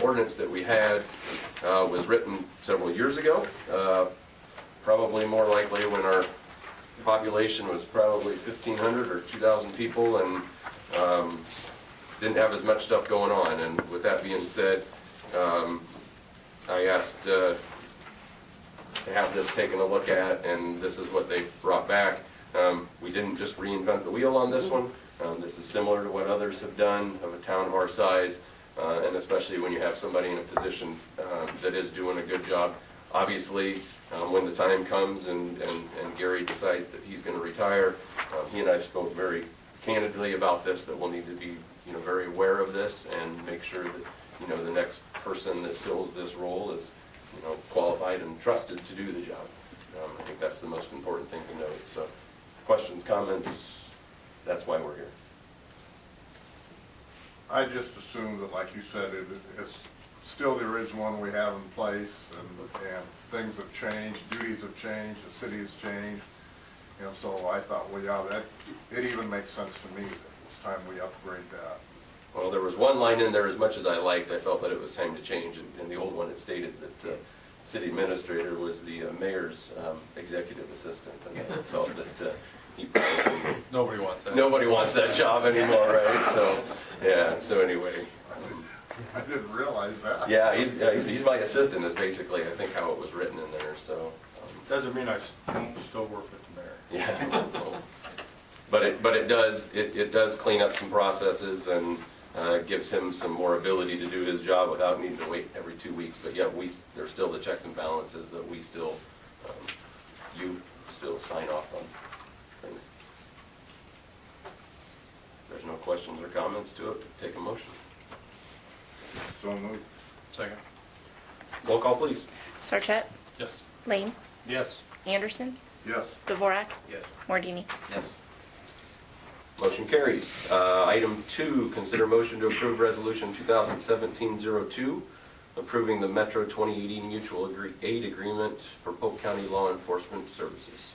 ordinance that we had was written several years ago, probably more likely when our population was probably 1,500 or 2,000 people, and didn't have as much stuff going on. And with that being said, I asked to have this taken a look at, and this is what they brought back. We didn't just reinvent the wheel on this one. This is similar to what others have done of a town of our size, and especially when you have somebody in a position that is doing a good job. Obviously, when the time comes and Gary decides that he's going to retire, he and I spoke very candidly about this, that we'll need to be very aware of this and make sure that the next person that fills this role is qualified and trusted to do the job. I think that's the most important thing to note. So questions, comments, that's why we're here. I just assumed that, like you said, it's still the original one we have in place, and things have changed, duties have changed, the city has changed. So I thought, well, yeah, it even makes sense to me that it's time we upgrade that. Well, there was one line in there, as much as I liked, I felt that it was time to change. In the old one, it stated that city administrator was the mayor's executive assistant, and I felt that he probably, nobody wants that. Nobody wants that job anymore, right? So, yeah. So anyway, I didn't realize that. yeah, he's my assistant. Is basically, I think, how it was written in there. So doesn't mean I don't still work with the mayor. yeah, but it does clean up some processes and gives him some more ability to do his job without needing to wait every 2 weeks. But yet there's still the checks and balances that we still you still sign off on things. If there's no questions or comments to it, take a motion. So moved. Second. Roll call, please. Sarchet? Yes. Lane? Yes. Anderson? Yes. Dvorak? Yes. Mordini? Yes. Motion carries. Item 2, consider motion to approve Resolution 2017-02, approving the Metro 2080 Mutual Aid Agreement for Polk County Law Enforcement Services.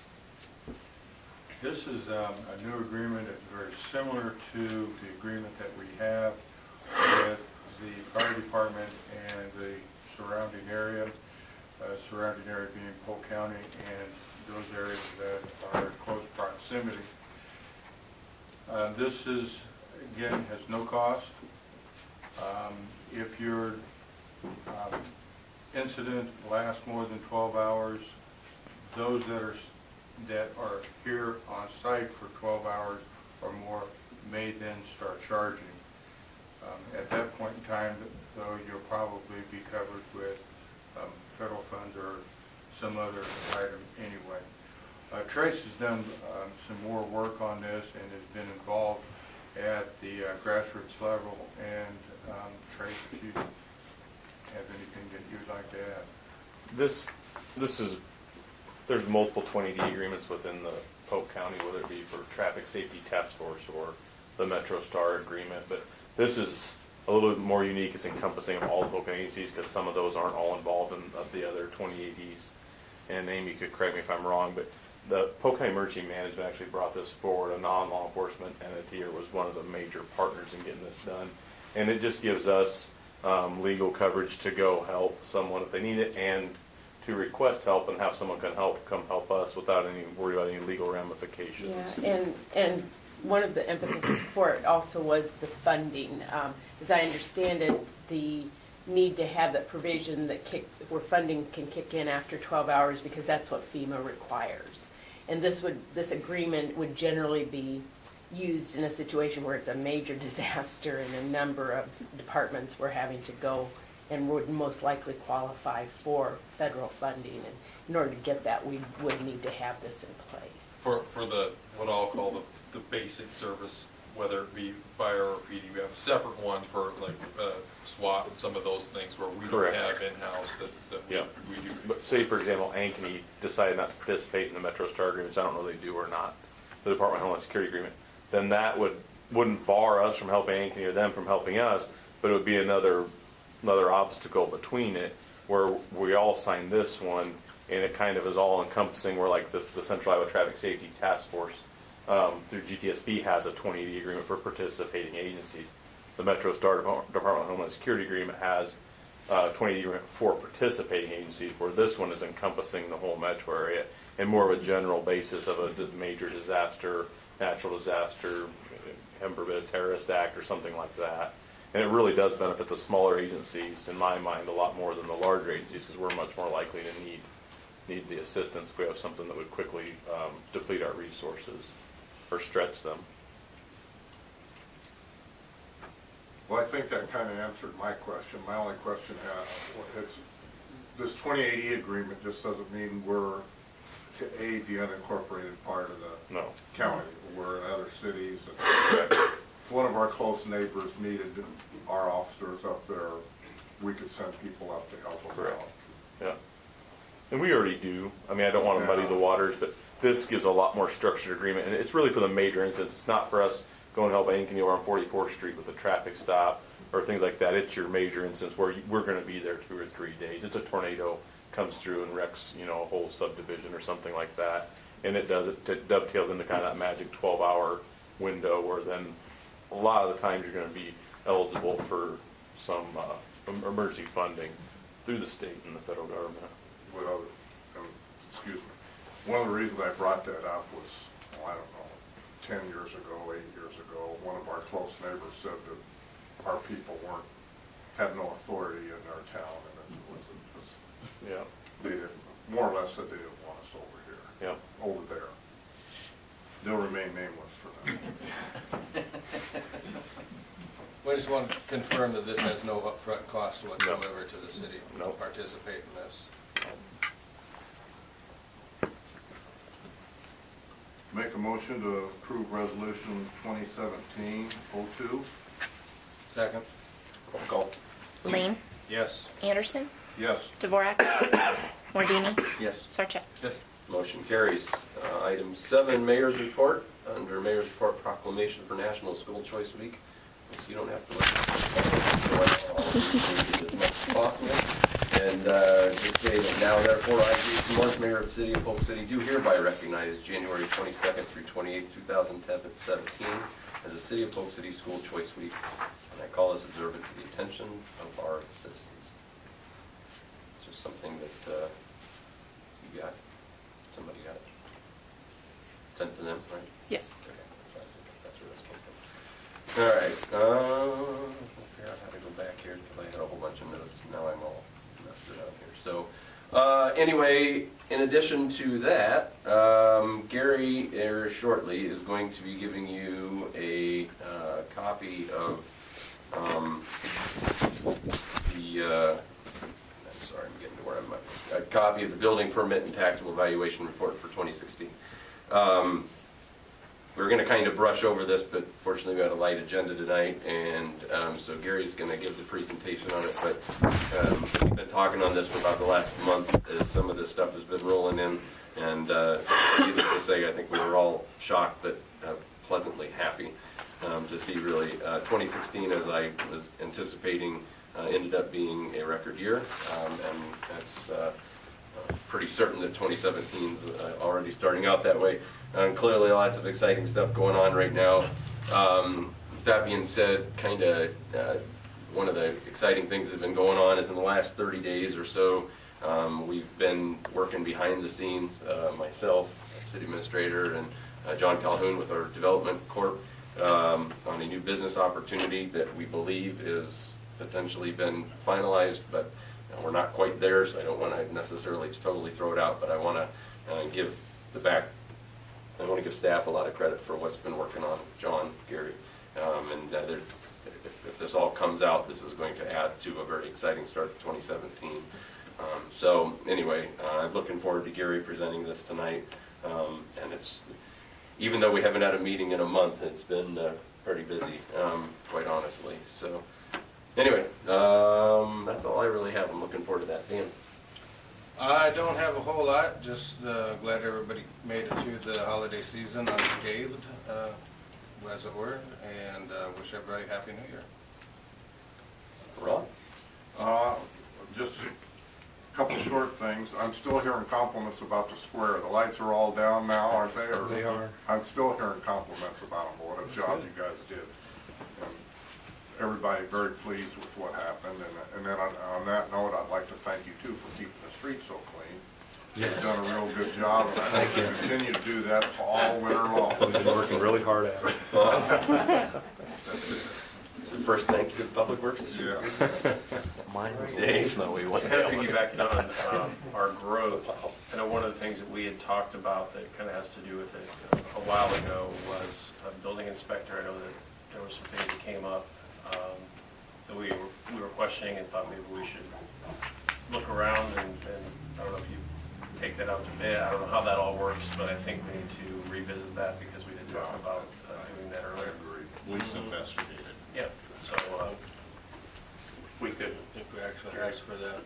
This is a new agreement. It's very similar to the agreement that we have with the fire department and the surrounding area being Polk County and those areas that are in close proximity. This is, again, has no cost. If your incident lasts more than 12 hours, those that are here on site for 12 hours or more may then start charging. At that point in time, though, you'll probably be covered with federal funds or some other item anyway. Trace has done some more work on this and has been involved at the grassroots level. And Trace, if you have anything that you'd like to add. There's multiple 20D agreements within the Polk County, whether it be for Traffic Safety Task Force or the Metro Star agreement, but this is a little bit more unique. It's encompassing of all the Polk County agencies because some of those aren't all involved in the other 20ADs. And Amy could correct me if I'm wrong, but the Polk County Emergency Management actually brought this forward. A non-law enforcement entity was one of the major partners in getting this done. And it just gives us legal coverage to go help someone if they need it, and to request help and have someone come help us without any worry about any legal ramifications. Yeah, and one of the impetus for it also was the funding. As I understand it, the need to have that provision that where funding can kick in after 12 hours because that's what FEMA requires. And this agreement would generally be used in a situation where it's a major disaster and a number of departments were having to go and would most likely qualify for federal funding. And in order to get that, we would need to have this in place. For the what I'll call the basic service, whether it be fire or PD, we have a separate one for like SWAT and some of those things where we Correct. don't have in-house that Yeah. we do. But say, for example, Ankeny decided not to participate in the Metro Star agreements. I don't know if they do or not, the Department of Homeland Security agreement. Then that wouldn't bar us from helping Ankeny or them from helping us, but it would be another obstacle between it where we all sign this one, and it kind of is all encompassing. Where like the Central Iowa Traffic Safety Task Force through GTSB has a 2080 agreement for participating agencies. The Metro Star Department of Homeland Security agreement has 2080 agreement for participating agencies, where this one is encompassing the whole metro area and more of a general basis of a major disaster, natural disaster, Heber terrorist act or something like that. And it really does benefit the smaller agencies, in my mind, a lot more than the larger agencies, because we're much more likely to need the assistance if we have something that would quickly deplete our resources or stretch them. Well, I think that kind of answered my question. My only question is, this 2080 agreement just doesn't mean we're to aid the unincorporated part of the No. county. We're in other cities. And if one of our close neighbors needed our officers up there, we could send people up to help them Correct. out. Yeah. And we already do. I mean, I don't want to muddy the waters, but this gives a lot more structured agreement. And it's really for the major incidents. It's not for us going to help anything over on 44th Street with a traffic stop or things like that. It's your major incidents where we're going to be there 2 or 3 days. It's a tornado comes through and wrecks, a whole subdivision or something like that. And it dovetails into kind of that magic 12-hour window where then a lot of the times you're going to be eligible for some emergency funding through the state and the federal government. Well, excuse me. One of the reasons I brought that up was, I don't know, 10 years ago, 8 years ago, one of our close neighbors said that our people had no authority in our town, and it was Yeah. they didn't, more or less said they didn't want us over here. Yeah. Over there. They'll remain nameless for now. We just want to confirm that this has no upfront cost whatsoever to the city to No. participate in this. Make a motion to approve resolution 2017-02. Second? Roll call. Lane, Yes. Anderson, Yes. Dvorak, Mordini, Yes. Sarchet. Yes. Motion carries. Item 7, Mayor's Report. Under Mayor's Report, proclamation for National School Choice Week. So you don't have to as much as possible. And just say that now, therefore, I, Jason Morse, Mayor of the City of Polk City, do hereby recognize January 22nd through 28th, 2017 as the City of Polk City School Choice Week. And I call this observance to the attention of our citizens. It's just something that you got. Somebody got it sent to them, right? Yes. Okay, that's what I was thinking. That's where this came from. All right, I'll figure out how to go back here because I had a whole bunch of notes. Now I'm all messed it up here. So anyway, in addition to that, Gary shortly is going to be giving you a copy of a copy of the building permit and taxable valuation report for 2016. We're going to kind of brush over this, but fortunately we had a light agenda tonight, and so Gary's going to give the presentation on it, but we've been talking on this for about the last month as some of this stuff has been rolling in, and needless to say, I think we were all shocked but pleasantly happy to see really 2016, as I was anticipating, ended up being a record year, and that's pretty certain that 2017 is already starting out that way. Clearly lots of exciting stuff going on right now. With that being said, kind of one of the exciting things that's been going on is in the last 30 days or so, we've been working behind the scenes, myself, city administrator, and John Calhoun with our development corp, on a new business opportunity that we believe is potentially been finalized, but we're not quite there, so I don't want to necessarily totally throw it out, but I want to give staff a lot of credit for what's been working on John, Gary, and if this all comes out, this is going to add to a very exciting start to 2017. So anyway, I'm looking forward to Gary presenting this tonight, and it's, even though we haven't had a meeting in a month, it's been pretty busy, quite honestly. So anyway, that's all I really have. I'm looking forward to that. Dan? I don't have a whole lot, just glad everybody made it through the holiday season unscathed, as it were, and wish everybody a Happy New Year. Ron? Just a couple short things. I'm still hearing compliments about the square. The lights are all down now, aren't they? Or They are. I'm still hearing compliments about them. What a job you guys did. everybody very pleased with what happened. And then on that note, I'd like to thank you too for keeping the streets so clean. You've done a real good job, and I hope you continue to do that all winter long. We've been working really hard at it. It's the first thank you to Public Works this year. Yeah. Mine was a Dave. little snowy one. Kind of piggybacking on our growth, I know one of the things that we had talked about that kind of has to do with it a while ago was a building inspector. I know that there were some things that came up that we were questioning and thought maybe we should look around and I don't know if you take that out to bid. I don't know how that all works, but I think we need to revisit that because we did talk about doing that I earlier. agree. At least investigate it. Yeah, so we could If we actually ask for that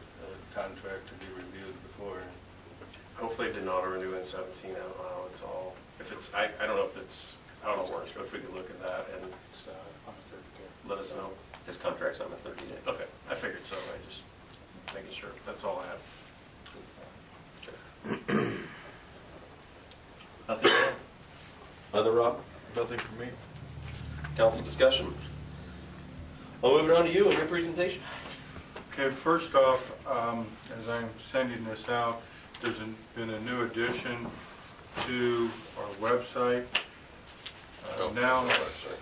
contract to be reviewed before. hopefully it did not renew in 17. I don't know how it's all, if it's, I don't know if it's, how it all works, but if we could look at that and let us know. His contract's on a 30-day. Okay, I figured so, I just making sure, that's all I have. Nothing else? Other Rob? Nothing for me. Council discussion? Well, moving on to you and your presentation. Okay, first off, as I'm sending this out, there's been a new addition to our website. Now,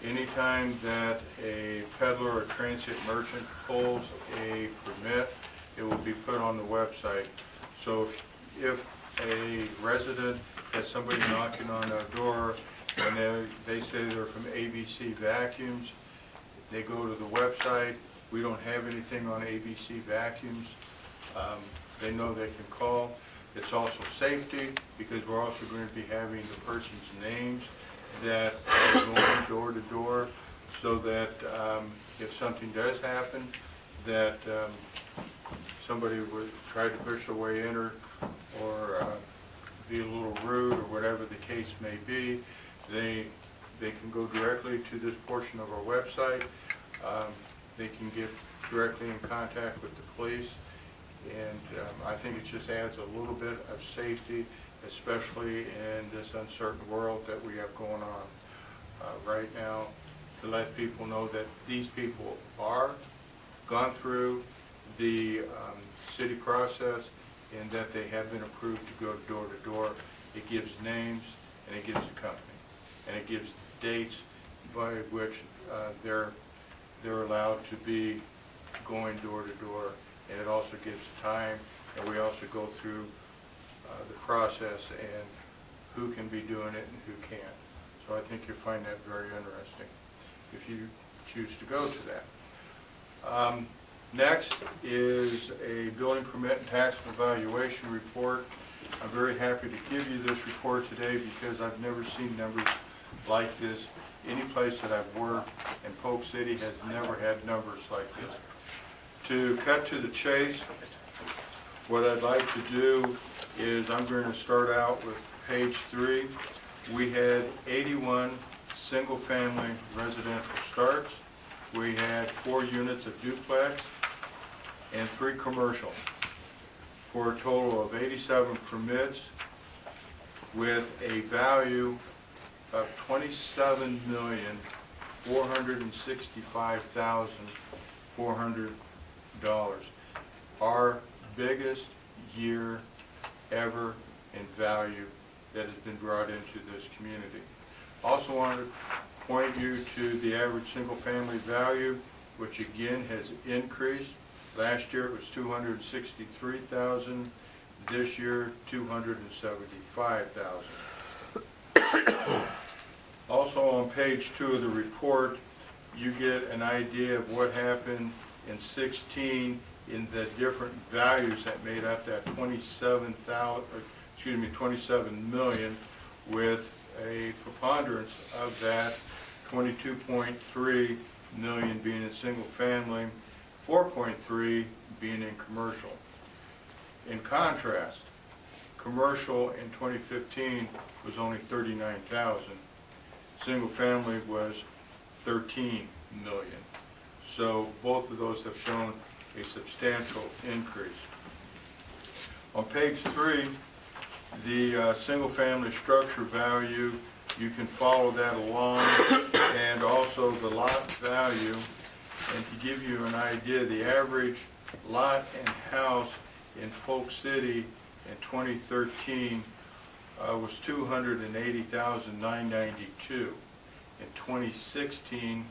anytime that a peddler or transit merchant pulls a permit, it will be put on the website. So if a resident has somebody knocking on their door and they say they're from ABC Vacuums, they go to the website. We don't have anything on ABC Vacuums. They know they can call. It's also safety, because we're also going to be having the person's names that are going door to door, so that if something does happen, that somebody would try to push their way in or be a little rude or whatever the case may be, they can go directly to this portion of our website. They can get directly in contact with the police, and I think it just adds a little bit of safety, especially in this uncertain world that we have going on right now, to let people know that these people are gone through the city process and that they have been approved to go door to door. It gives names and it gives the company, and it gives dates by which they're allowed to be going door to door, and it also gives time, and we also go through the process and who can be doing it and who can't. So I think you'll find that very interesting if you choose to go to that. Next is a building permit and tax evaluation report. I'm very happy to give you this report today because I've never seen numbers like this. Any place that I've worked in Polk City has never had numbers like this. To cut to the chase, what I'd like to do is I'm going to start out with page 3. We had 81 single-family residential starts. We had 4 units of duplex and 3 commercial, for a total of 87 permits with a value of $27,465,400. Our biggest year ever in value that has been brought into this community. Also want to point you to the average single-family value, which again has increased. Last year it was $263,000. This year, $275,000. Also on page 2 of the report, you get an idea of what happened in 16 in the different values that made up that 27 million, with a preponderance of that 22.3 million being in single family, 4.3 being in commercial. In contrast, commercial in 2015 was only 39,000. Single family was 13 million. So both of those have shown a substantial increase. On page 3, the single family structure value, you can follow that along, and also the lot value And to give you an idea, the average lot and house in Polk City in 2013 was $280,992. In 2016,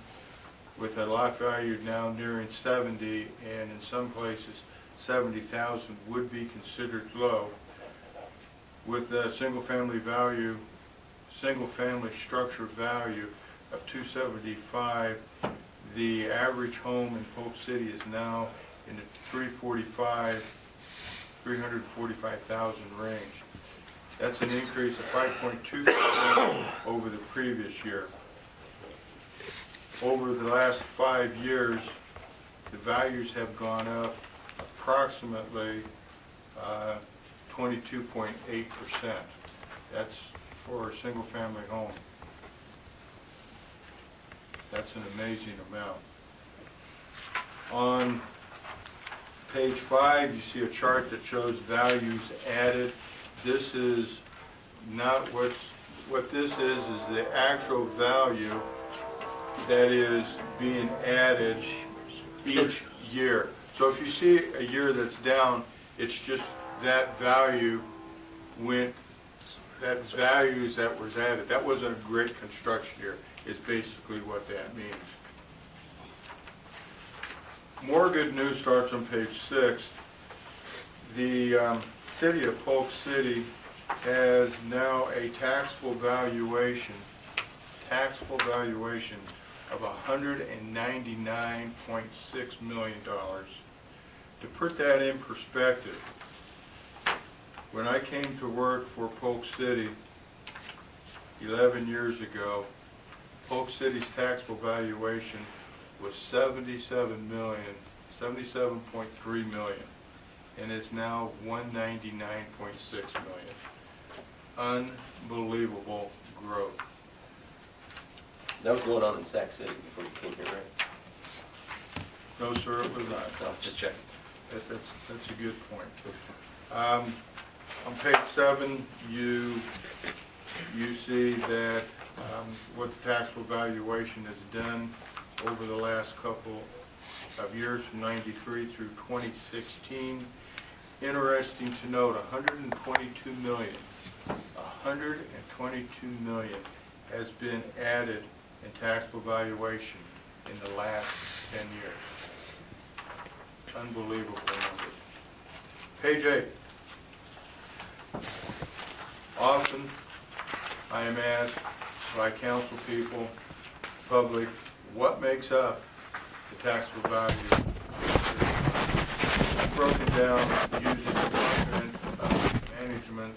with a lot value now nearing 70, and in some places 70,000 would be considered low. With a single-family structure value of 275, the average home in Polk City is now in the 345,000 range. That's an increase of 5.2% over the previous year. Over the last 5 years, the values have gone up approximately 22.8%. That's for a single-family home. That's an amazing amount. On page 5, you see a chart that shows values added. This is not what this is the actual value that is being added each year. So if you see a year that's down, it's just that values that was added. That wasn't a great construction year, is basically what that means. More good news starts on page 6. The city of Polk City has now a taxable valuation of $199.6 million. To put that in perspective, when I came to work for Polk City 11 years ago, Polk City's taxable valuation was $77.3 million, and is now $199.6 million. Unbelievable growth. That was going on in Sac City before you came here, right? No, sir, it was not. No, just checking. That's a good point. On page 7, you see that what the taxable valuation has done over the last couple of years, from 93 through 2016. Interesting to note, $122 million has been added in taxable valuation in the last 10 years. Unbelievable number. Page 8. Often I am asked by council people, public, what makes up the taxable value? I've broken down using Department of Management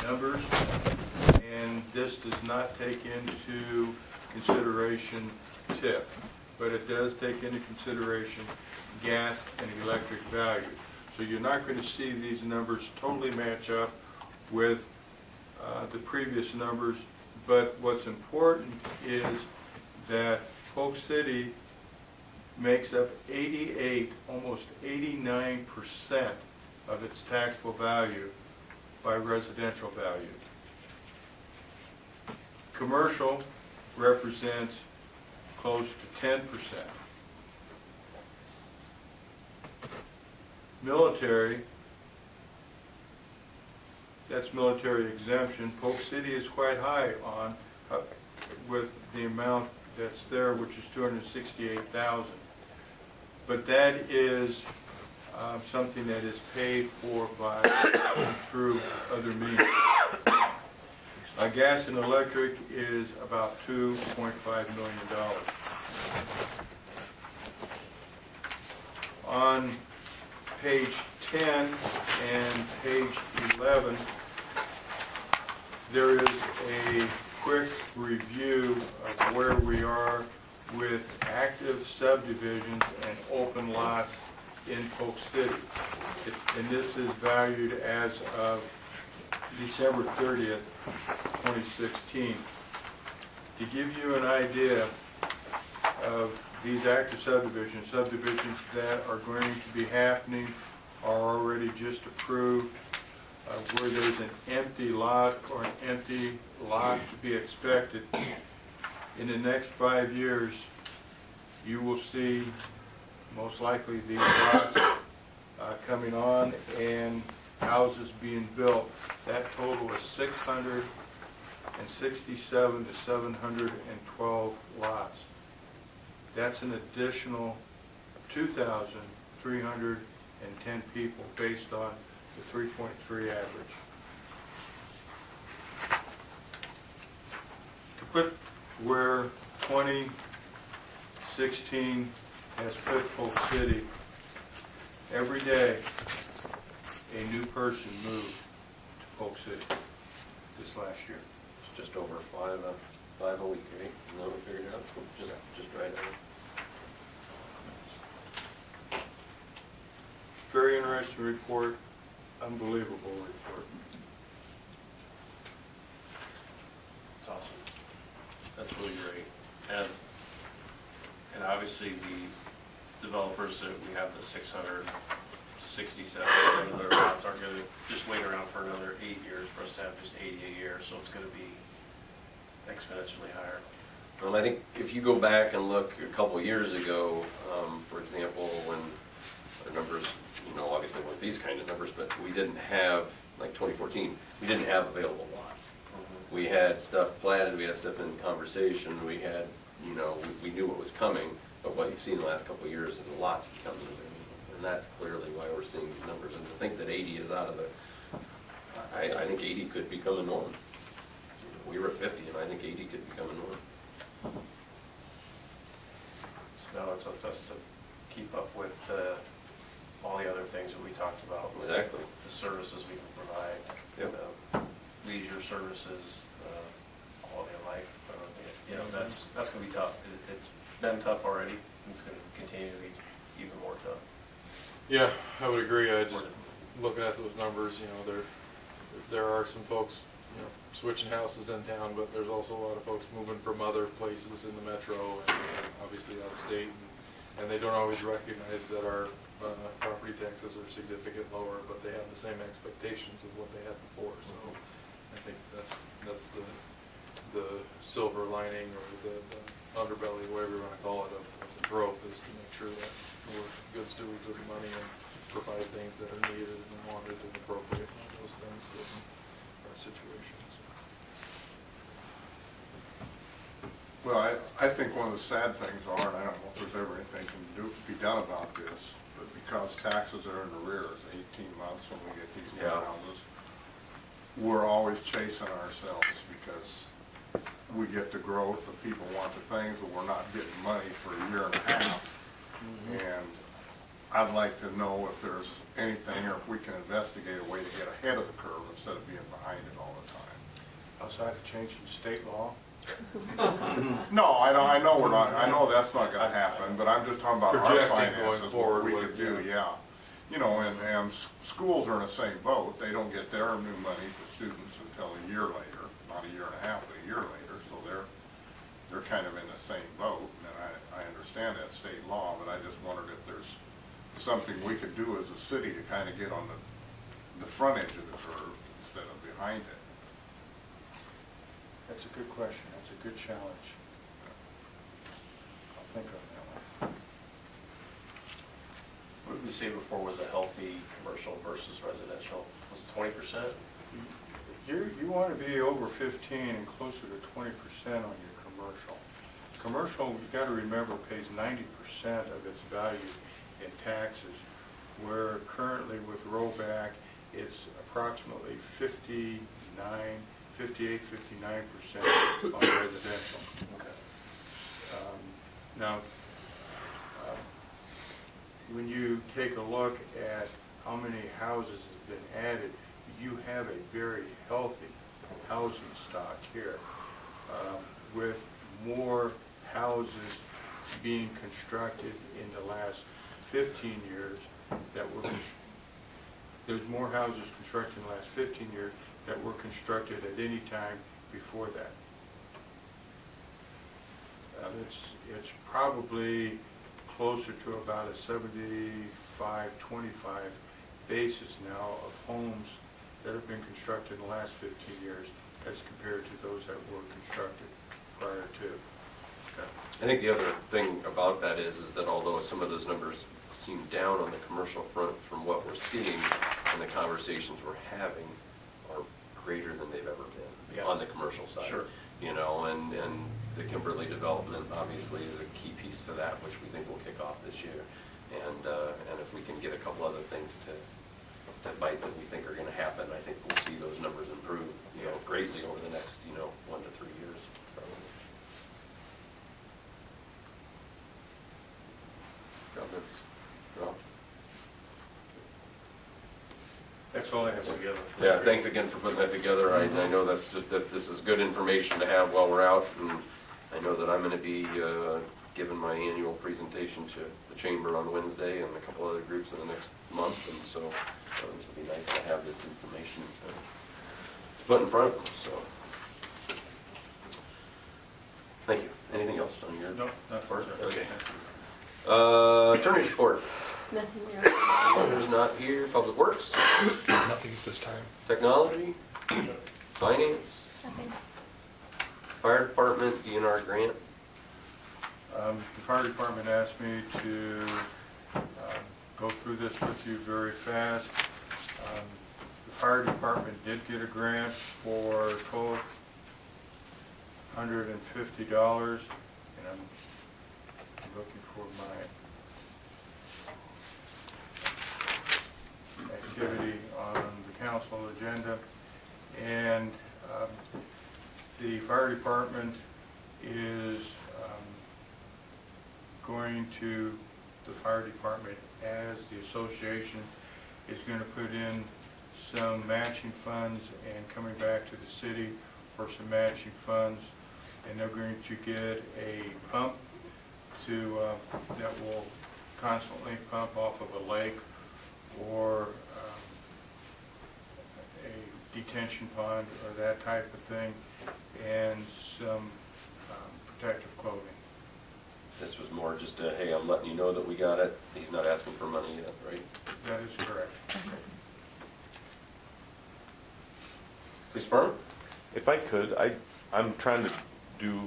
numbers, and this does not take into consideration tip, but it does take into consideration gas and electric value. So you're not going to see these numbers totally match up with the previous numbers, but what's important is that Polk City makes up 88, almost 89% of its taxable value by residential value. Commercial represents close to 10%. Military, that's military exemption. Polk City is quite high on with the amount that's there, which is $268,000. But that is something that is paid for by through other means. Gas and electric is about $2.5 million. On page 10 and page 11, there is a quick review of where we are with active subdivisions and open lots in Polk City. And this is valued as of December 30th, 2016. To give you an idea of these active subdivisions that are going to be happening are already just approved, where there's an empty lot or an empty lot to be expected. In the next 5 years, you will see most likely these lots coming on and houses being built, that total is 667 to 712 lots. That's an additional 2,310 people based on the 3.3 average. To put where 2016 has put Polk City, every day a new person moved to Polk City this last year. It's just over five a week, right? No, we figured it out, just right now. Very interesting report, unbelievable report. It's awesome. That's really great. And obviously the developers that we have the 667 other lots aren't gonna just wait around for another 8 years for us to have just 80 a year, so it's gonna be exponentially higher. I think if you go back and look a couple of years ago, for example, when our numbers, obviously weren't these kind of numbers, but we didn't have, like 2014, we didn't have available lots. We had stuff platted, we had stuff in conversation, we had, we knew what was coming, but what you've seen in the last couple of years is the lots becoming available. And that's clearly why we're seeing these numbers. And to think that 80 is out of the, I think 80 could become a norm. We were at 50, and I think 80 could become a norm. So now it's up to us to keep up with all the other things that we talked about. with Exactly. The services we can provide. Yep. Leisure services, quality of life. That's going to be tough. It's been tough already. It's going to continue to be even more tough. Yeah, I would agree. I just, looking at those numbers, there are some folks, switching houses in town, but there's also a lot of folks moving from other places in the metro and obviously out of state. And they don't always recognize that our property taxes are significantly lower, but they have the same expectations of what they had before. So I think that's the silver lining or the underbelly, whatever you want to call it, of the growth, is to make sure that we're good stewards of the money and provide things that are needed and wanted and appropriate, and all those things given our situations. Well, I think one of the sad things are, and I don't know if there's ever anything can be done about this, but because taxes are in arrears, 18 months when we get these new houses, we're always chasing ourselves because we get the growth, the people want the things, but we're not getting money for a year and a half. And I'd like to know if there's anything, or if we can investigate a way to get ahead of the curve instead of being behind it all the time. Outside of changing state law? No, I know we're not, I know that's not gonna happen, but I'm just talking about our Projecting finances, going what forward, we could do, yeah. And schools are in the same boat. They don't get their new money for students until a year later, not a year and a half, but a year later, so they're kind of in the same boat, and I understand that state law, but I just wondered if there's something we could do as a city to kind of get on the front edge of the curve instead of behind it. That's a good question. That's a good challenge. I'll think on that one. What did we say before was a healthy commercial versus residential? Was it 20%? You want to be over 15 and closer to 20% on your commercial. Commercial, you got to remember, pays 90% of its value in taxes, where currently with rollback, it's approximately 58, 59% on residential. Okay. Now, when you take a look at how many houses have been added, you have a very healthy housing stock here, with more houses being constructed in the last 15 years that were, there's more houses constructed in the last 15 years that were constructed at any time before that. It's probably closer to about a 75-25 basis now of homes that have been constructed in the last 15 years as compared to those that were constructed prior to. I think the other thing about that is that although some of those numbers seem down on the commercial front from what we're seeing and the conversations we're having are greater than they've ever been on the commercial side. Sure. You know, and the Kimberly development obviously is a key piece to that, which we think will kick off this year. And if we can get a couple other things to bite that we think are gonna happen, I think we'll see those numbers improve, you know, greatly over the next, 1 to 3 years, probably. Comments? Rob? That's all I have together. Yeah, thanks again for putting that together. I know that's just, that this is good information to have while we're out, and I know that I'm gonna be giving my annual presentation to the chamber on Wednesday and a couple other groups in the next month, and so this will be nice to have this information to put in front of them, so. Thank you. Anything else on your? No, not part? for Okay. Attorney's report. Nothing else. There's not here. Public Works, Nothing at this time. Technology, Finance, Nothing. Fire Department, DNR grant. The fire department asked me to go through this with you very fast. The fire department did get a grant for $1,250, and I'm looking for my activity on the council agenda. And the fire department is going to, the fire department as the association is going to put in some matching funds and coming back to the city for some matching funds, and they're going to get a pump to that will constantly pump off of a lake or a detention pond or that type of thing, and some protective clothing. This was more just a, hey, I'm letting you know that we got it. He's not asking for money yet, right? That is correct. Police Department? If I could, I'm trying to do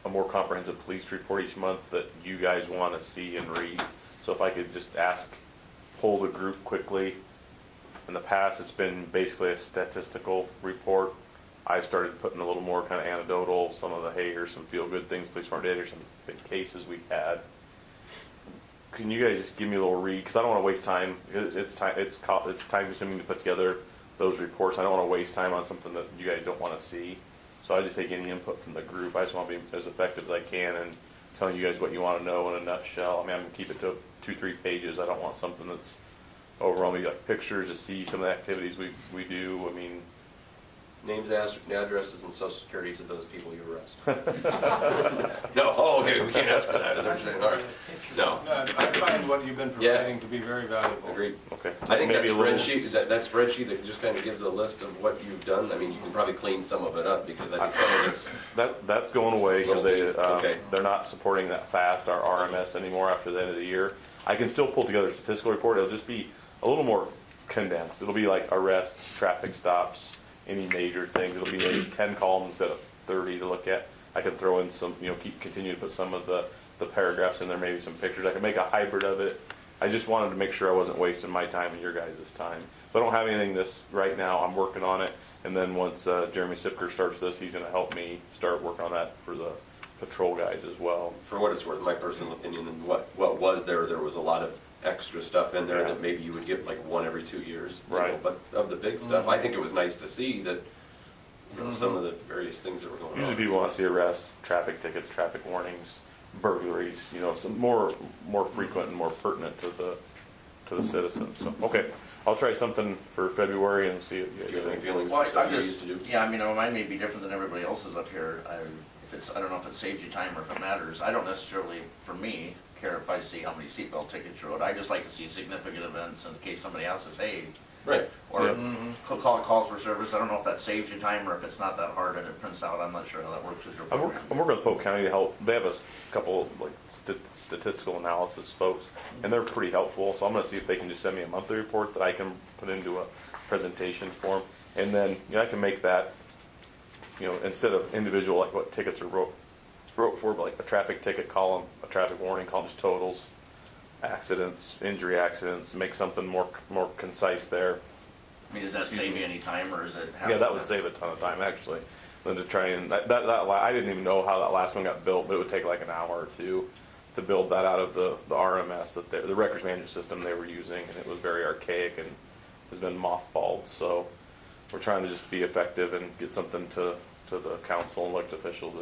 a more comprehensive police report each month that you guys want to see and read. So if I could just poll the group quickly. In the past, it's been basically a statistical report. I started putting a little more kind of anecdotal, some of the, hey, here's some feel-good things police department did, here's some big cases we had. Can you guys just give me a little read? Because I don't want to waste time. Because it's time-consuming to put together those reports. I don't want to waste time on something that you guys don't want to see. So I just take any input from the group. I just want to be as effective as I can and telling you guys what you want to know in a nutshell. I mean, I'm going to keep it to 2-3 pages. I don't want something that's overwhelming, like pictures to see some of the activities we do. I mean, Names, addresses, and social securities of those people you arrest. No, okay, we can't ask for that, is that what you're saying? All right. No. I find what you've been providing to be very valuable. Agreed. okay. I think that Maybe a little- spreadsheet, that spreadsheet that just kind of gives a list of what you've done, I mean, you can probably clean some of it up, because I think some of it's, That's going away because Okay. they're not supporting that fast, our RMS anymore after the end of the year. I can still pull together a statistical report. It'll just be a little more condensed. It'll be like arrests, traffic stops, any major things. It'll be maybe 10 columns instead of 30 to look at. I can throw in some, continue to put some of the paragraphs in there, maybe some pictures. I can make a hybrid of it. I just wanted to make sure I wasn't wasting my time and your guys' time. So I don't have anything this right now. I'm working on it. And then once Jeremy Sipker starts this, he's going to help me start working on that for the patrol guys as well. for what it's worth, my personal opinion, and what was there was a lot of extra stuff in there Yeah. that maybe you would get like one every 2 years. Right. But of the big stuff, I think it was nice to see that, some of the various things that were going on. Usually people want to see arrests, traffic tickets, traffic warnings, burglaries, some more frequent and more pertinent to the citizens. So, okay, I'll try something for February and see what you Do guys you have any think. feelings Well, for stuff I'm you just, used to do? yeah, I mean, mine may be different than everybody else's up here. I don't know if it saves you time or if it matters. I don't necessarily, for me, care if I see how many seatbelt tickets you wrote. I just like to see significant events in case somebody else says, hey, Right. or Yep. calls for service. I don't know if that saves you time or if it's not that hard and it prints out. I'm not sure how that works with your I'm program. working with Polk County to help. They have a couple like statistical analysis folks, and they're pretty helpful. So I'm going to see if they can just send me a monthly report that I can put into a presentation form, and then I can make that, instead of individual like what tickets are wrote wrote for like a traffic ticket column, a traffic warning column, just totals, accidents, injury accidents, make something more concise there. I mean, does that save you any time, or is it? Yeah, that would save a ton of time actually. Then to try and I didn't even know how that last one got built, but it would take like an hour or two to build that out of the RMS that the records management system they were using, and it was very archaic and has been mothballed. So we're trying to just be effective and get something to the council and elected officials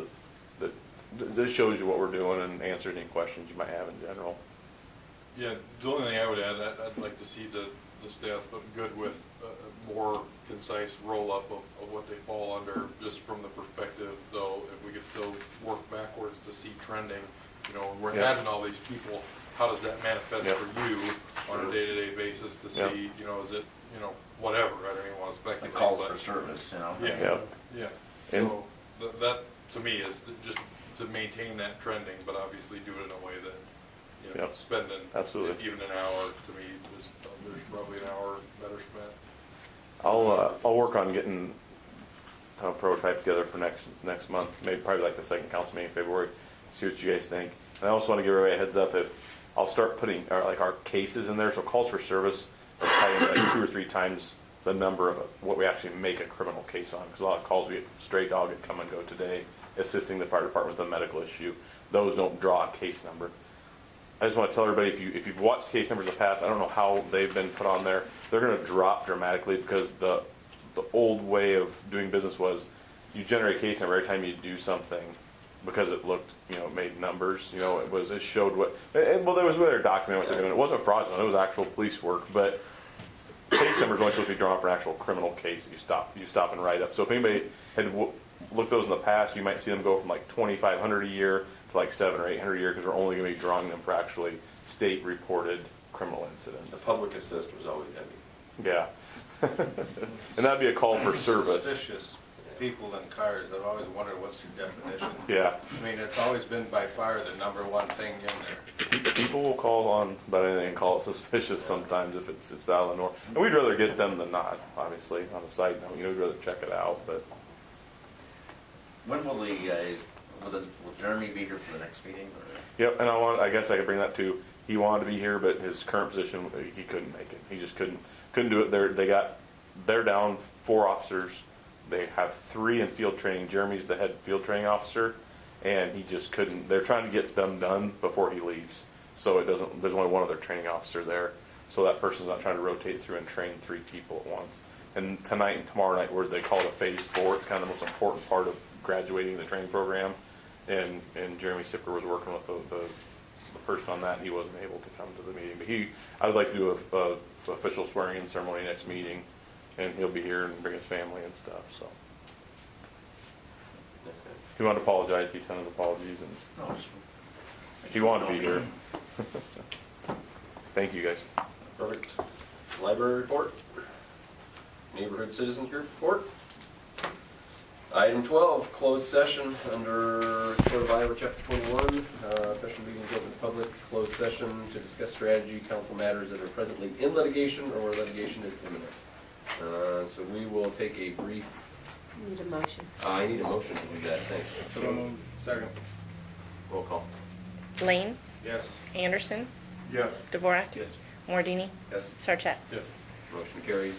that shows you what we're doing and answers any questions you might have in general. Yeah, the only thing I would add, I'd like to see the staff, but good with a more concise roll-up of what they fall under, just from the perspective, though, if we could still work backwards to see trending, you know, we're having all these people, how does that manifest for you on a day-to-day basis to see, you know, is it, you know, whatever, I don't even want to speculate. The calls for service, you know? Yeah. So that, to me, is just to maintain that trending, but obviously do it in a way that, you know, spending even an hour, to me, is, there's probably an hour better spent. I'll work on getting a prototype together for next month, maybe probably like the second council meeting in February. See what you guys think. And I also want to give everybody a heads up, if I'll start putting our cases in there, so calls for service are probably like 2 or 3 times the number of what we actually make a criminal case on. Because a lot of calls we get, stray dog had come and go today, assisting the fire department with a medical issue. Those don't draw a case number. I just want to tell everybody, if you've watched case numbers in the past, I don't know how they've been put on there. They're going to drop dramatically because the old way of doing business was you generate a case number every time you do something because it looked, you know, it made numbers. You know, it showed what. Well, there was a way to document what they're doing. It wasn't fraudulent. It was actual police work, but case numbers are only supposed to be drawn for an actual criminal case. You stop and write up. So if anybody had looked those in the past, you might see them go from like $2,500 a year to like $700 or $800 a year, because we're only going to be drawing them for actually state-reported criminal incidents. The public assist was always heavy. Yeah. And that'd be a call for service. Suspicious people in cars, I've always wondered what's your definition. Yeah. I mean, it's always been by far the number one thing in there. People will call on about anything and call it suspicious sometimes if it's out of the norm. And we'd rather get them than not, obviously, on a side note. You know, we'd rather check it out, but. When will will Jeremy be here for the next meeting? Or? Yep, and I guess I could bring that too. He wanted to be here, but his current position, he couldn't make it. He just couldn't do it. They're down 4 officers. They have 3 in field training. Jeremy's the head field training officer, and he just couldn't. They're trying to get them done before he leaves, so there's only one other training officer there, so that person's not trying to rotate through and train 3 people at once. And tonight and tomorrow night, where they call it a phase 4, it's kind of the most important part of graduating the training program, and Jeremy Sipper was working with the person on that, and he wasn't able to come to the meeting. But I would like to do a official swearing-in ceremony next meeting, and he'll be here and bring his family and stuff. So he wanted to apologize. He sent his apologies, and he wanted to be here. Thank you, guys. Perfect. Library report. Neighborhood citizen group report. Item 12, closed session under Code of Iowa, Chapter 21. Special meeting is open to public. Closed session to discuss strategy, council matters that are presently in litigation or where litigation is imminent. So we will take a brief. Need a motion. I need a motion to do that. Thanks. So, second. Roll call. Lane, Yes. Anderson, Yes. Dvorak, Yes. Mordini, Yes. Sarchet. Yes. Motion carries.